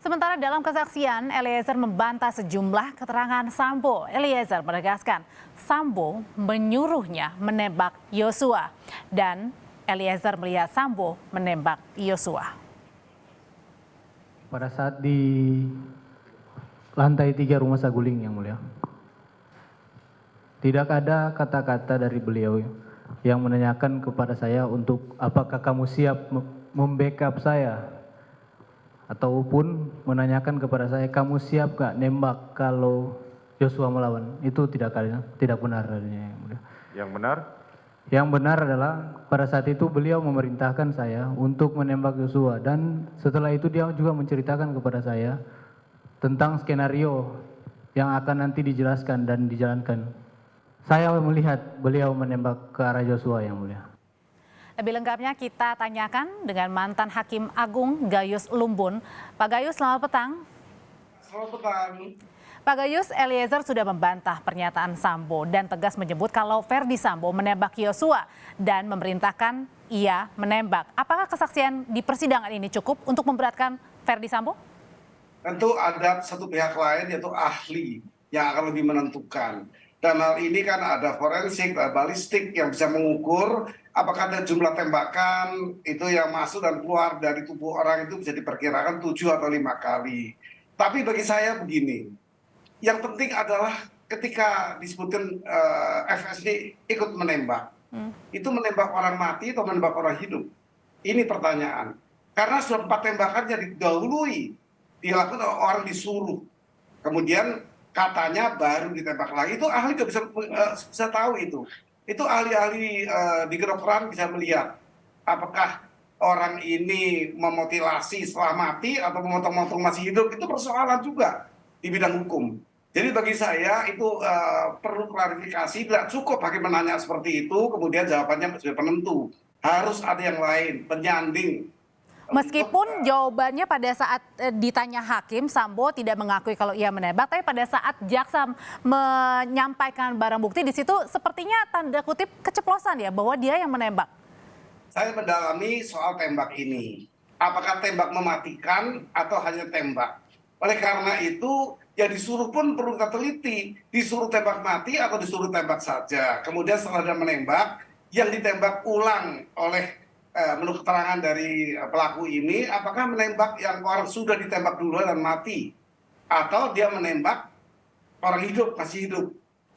Sementara dalam kesaksian, Eliezer membantah sejumlah keterangan Sambo. Eliezer menegaskan Sambo menyuruhnya menembak Yosua dan Eliezer melihat Sambo menembak Yosua. Pada saat di lantai 3 Rumah Saguling, Yang Mulia, tidak ada kata-kata dari beliau yang menanyakan kepada saya untuk apakah kamu siap membackup saya, ataupun menanyakan kepada saya kamu siap gak nembak kalau Joshua melawan. Itu tidak benar adanya, Yang Mulia. Yang benar? Yang benar adalah pada saat itu beliau memerintahkan saya untuk menembak Joshua, dan setelah itu dia juga menceritakan kepada saya tentang skenario yang akan nanti dijelaskan dan dijalankan. Saya melihat beliau menembak ke arah Joshua, Yang Mulia. Lebih lengkapnya kita tanyakan dengan mantan Hakim Agung Gayus Lumbun. Pak Gayus, selamat petang. Selamat petang. Pak Gayus, Eliezer sudah membantah pernyataan Sambo dan tegas menyebut kalau Ferdi Sambo menembak Yosua dan memerintahkan ia menembak. Apakah kesaksian di persidangan ini cukup untuk memberatkan Ferdi Sambo? Tentu ada satu pihak lain yaitu ahli yang akan lebih menentukan. Dan hal ini kan ada forensik, ada balistik yang bisa mengukur apakah ada jumlah tembakan itu yang masuk dan keluar dari tubuh orang itu bisa diperkirakan 7 atau 5 kali. Tapi bagi saya begini, yang penting adalah ketika disebutkan FS ini ikut menembak, itu menembak orang mati atau menembak orang hidup? Ini pertanyaan. Karena sudah 4 tembakan yang didahului, dilakukan orang disuruh, kemudian katanya baru ditembak lagi. Itu ahli nggak bisa tahu itu. Itu ahli-ahli di kedokteran bisa melihat apakah orang ini memutilasi setelah mati atau memotong-motong masih hidup. Itu persoalan juga di bidang hukum. Jadi bagi saya itu perlu klarifikasi. Tidak cukup hakim menanya seperti itu kemudian jawabannya sudah penentu. Harus ada yang lain, penyanding. Meskipun jawabannya pada saat ditanya hakim, Sambo tidak mengakui kalau ia menembak, tapi pada saat jaksa menyampaikan barang bukti di situ sepertinya tanda kutip keceplosan ya bahwa dia yang menembak. Saya mendalami soal tembak ini. Apakah tembak mematikan atau hanya tembak? Oleh karena itu, ya disuruh pun perlu kita teliti. Disuruh tembak mati atau disuruh tembak saja. Kemudian setelah dia menembak, yang ditembak ulang oleh menurut keterangan dari pelaku ini, apakah menembak yang orang sudah ditembak duluan dan mati, atau dia menembak orang hidup, masih hidup.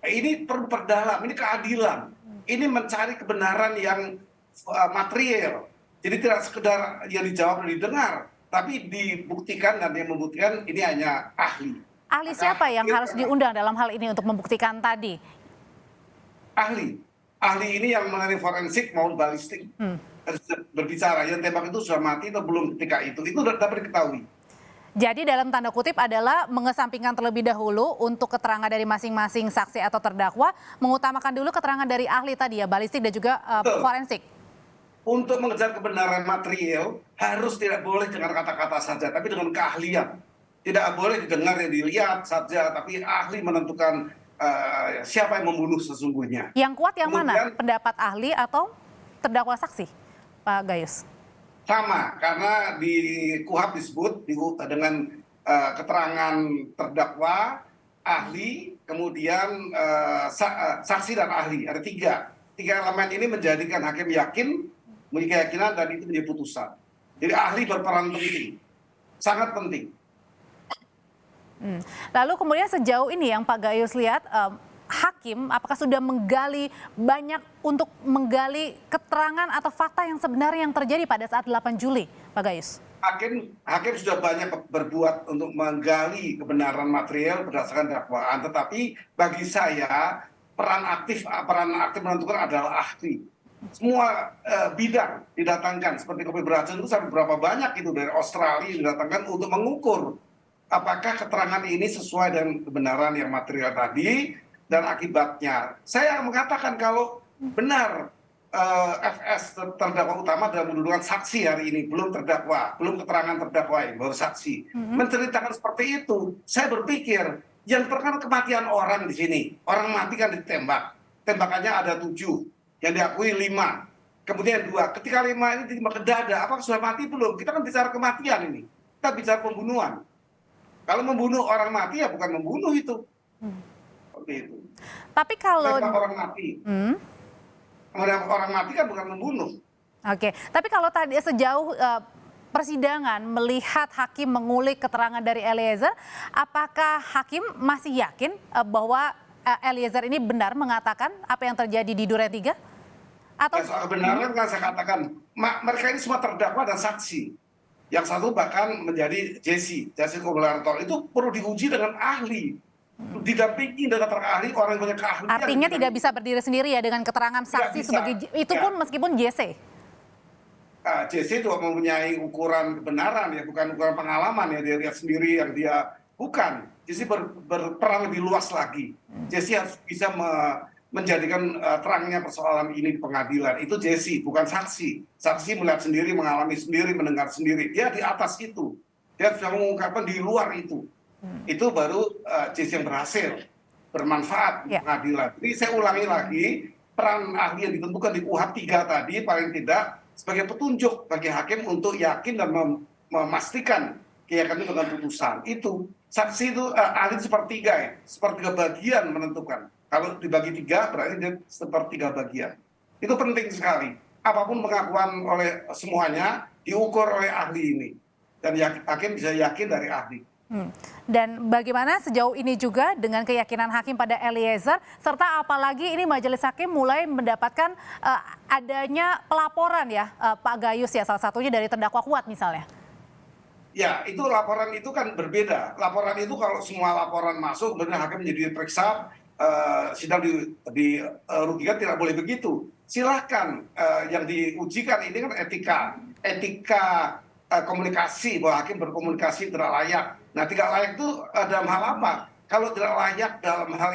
Ini perlu perdalam, ini keadilan, ini mencari kebenaran yang material. Jadi tidak sekedar yang dijawab dan didengar, tapi dibuktikan, dan yang membuktikan ini hanya ahli. Ahli siapa yang harus diundang dalam hal ini untuk membuktikan tadi? Ahli ini yang mengenai forensik maupun balistik. Harus berbicara yang tembak itu sudah mati atau belum ketika itu dapat diketahui. Jadi dalam tanda kutip adalah mengesampingkan terlebih dahulu untuk keterangan dari masing-masing saksi atau terdakwa, mengutamakan dulu keterangan dari ahli tadi ya, balistik dan juga forensik. Untuk mengejar kebenaran material harus tidak boleh dengan kata-kata saja, tapi dengan keahlian. Tidak boleh didengar yang dilihat saja, tapi ahli menentukan siapa yang membunuh sesungguhnya. Yang kuat yang mana? Pendapat ahli atau terdakwa saksi? Pak Gayus. Sama, karena di KUHP disebut dengan keterangan terdakwa, ahli, kemudian saksi dan ahli. Ada tiga elemen ini menjadikan hakim yakin, memiliki keyakinan, dan itu menjadi putusan. Jadi ahli berperan penting, sangat penting. Lalu kemudian sejauh ini yang Pak Gayus lihat, hakim apakah sudah menggali banyak untuk menggali keterangan atau fakta yang sebenarnya yang terjadi pada saat 8 Juli, Pak Gayus? Hakim sudah banyak berbuat untuk menggali kebenaran material berdasarkan dakwaan, tetapi bagi saya peran aktif menentukan adalah ahli. Semua bidang didatangkan, seperti kopi beracun itu sampai berapa banyak itu dari Australia didatangkan untuk mengukur apakah keterangan ini sesuai dengan kebenaran yang material tadi dan akibatnya. Saya mengatakan kalau benar FS terdakwa utama dalam mendudukan saksi hari ini, belum terdakwa, belum keterangan terdakwa ini, baru saksi, menceritakan seperti itu, saya berpikir yang terkena kematian orang di sini, orang mati kan ditembak, tembakannya ada 7, yang diakui 5, kemudian 2, ketika 5 ini ditembak ke dada, apakah sudah mati belum? Kita kan bicara kematian ini, kita bicara pembunuhan. Kalau membunuh orang mati ya bukan membunuh itu. Seperti itu. Tapi kalau Menembak orang mati. Menembak orang mati kan bukan membunuh. Oke, tapi kalau tadi sejauh persidangan melihat hakim mengulik keterangan dari Eliezer, apakah hakim masih yakin bahwa Eliezer ini benar mengatakan apa yang terjadi di Duren 3? Atau Ya, soal kebenaran kan saya katakan, mereka ini semua terdakwa dan saksi. Yang satu bahkan menjadi Jesse Koblartor, itu perlu diuji dengan ahli. Didampingi dengan ahli, orang yang punya keahlian. artinya tidak bisa berdiri sendiri ya dengan keterangan saksi bisa. sebagai itu pun meskipun JC. JC juga mempunyai ukuran kebenaran ya, bukan ukuran pengalaman ya, dia lihat sendiri yang dia bukan. JC berperan lebih luas lagi. JC harus bisa menjadikan terangnya persoalan ini di pengadilan. Itu JC, bukan saksi. Saksi melihat sendiri, mengalami sendiri, mendengar sendiri. Dia di atas itu. Dia sudah mengungkapkan di luar itu. Itu baru JC yang berhasil, bermanfaat di pengadilan. Jadi saya ulangi lagi, peran ahli yang ditentukan di KUHP 3 tadi paling tidak sebagai petunjuk bagi hakim untuk yakin dan memastikan keyakinan dengan putusan. Itu saksi itu ahli sepertiga ya, sepertiga bagian menentukan. Kalau dibagi 3 berarti dia sepertiga bagian. Itu penting sekali. Apapun pengakuan oleh semuanya diukur oleh ahli ini. Dan hakim bisa yakin dari ahli. Dan bagaimana sejauh ini juga dengan keyakinan hakim pada Eliezer, serta apalagi ini majelis hakim mulai mendapatkan adanya pelaporan ya Pak Gayus ya, salah satunya dari terdakwa Kuat misalnya. Ya, itu laporan itu kan berbeda. Laporan itu kalau semua laporan masuk, kemudian hakim menjadi diperiksa, sidang dirugikan, tidak boleh begitu. Silahkan, yang diujikan ini kan etika komunikasi, bahwa hakim berkomunikasi tidak layak. Nah, tidak layak itu dalam hal apa? Kalau tidak layak dalam hal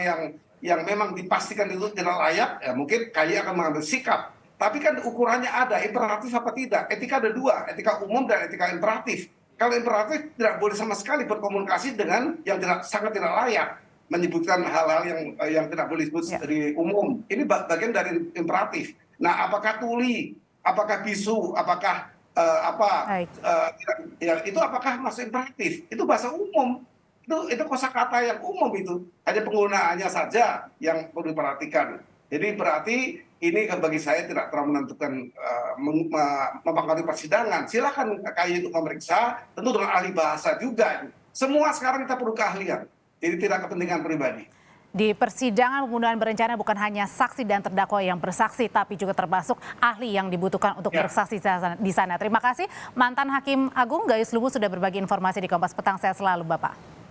yang memang dipastikan itu tidak layak, ya mungkin KAI akan mengambil sikap. Tapi kan ukurannya ada, imperatif apa tidak. Etika ada 2, etika umum dan etika imperatif. Kalau imperatif tidak boleh sama sekali berkomunikasi dengan yang sangat tidak layak, menyebutkan hal-hal yang tidak boleh disebut dari umum. Ini bagian dari imperatif. Nah, apakah tuli, apakah bisu, apakah itu apakah masuk imperatif? Itu bahasa umum. Itu kosakata yang umum itu. Hanya penggunaannya saja yang perlu diperhatikan. Jadi berarti ini bagi saya tidak terlalu menentukan mempengaruhi persidangan. Silakan KAI itu memeriksa, tentu dengan ahli bahasa juga. Semua sekarang kita perlu keahlian. Jadi tidak kepentingan pribadi. Di persidangan pembunuhan berencana bukan hanya saksi dan terdakwa yang bersaksi, tapi juga termasuk ahli yang dibutuhkan untuk bersaksi di sana. Terima kasih mantan Hakim Agung Gayus Luwu sudah berbagi informasi di Kompas Petang. Sehat selalu Bapak.